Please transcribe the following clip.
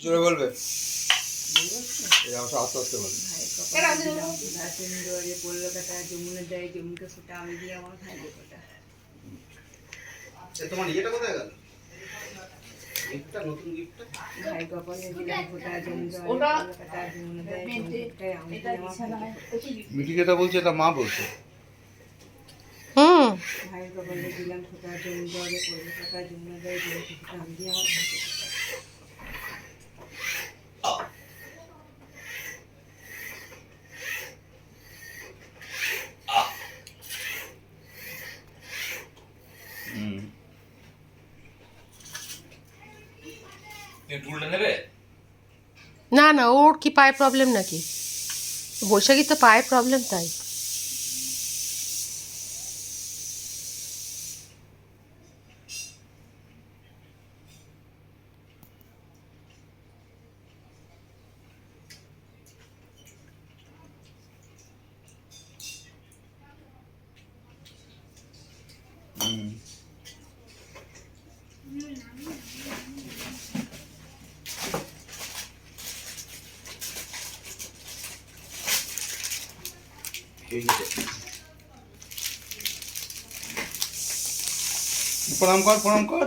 জোরে বলবে, আস্তে আস্তে বলবে। পড়লো কাটা যমুনের দেয়, যমুনকে ফোটা আমি দিয়ে আমার ভাইকে ফোটা। তোমার ইয়েটা কোথায় গেল? গিফটটা, নতুন গিফটটা ভাই কপালে দিলাম ফোটা, যমুনকে পড়লো কাটা যমুনের দেয়, যমুনকে ফোটায় আমি দিয়ে আমার ভাইকে ফোটা। মিঠি যেটা বলছে এটা মা বলছে। ভাই কপালে দিলাম ফোটা, যমুনকে পড়লো কাটা যমুনের দেয়, যমুনকে ফোটা আমি দিয়ে আমার ভাইকে ফোটা। না না, ওর কি পায়ে প্রবলেম নাকি? বৈশাখী তো পায়ে প্রবলেম, তাই। প্রণাম কর, প্রণাম কর।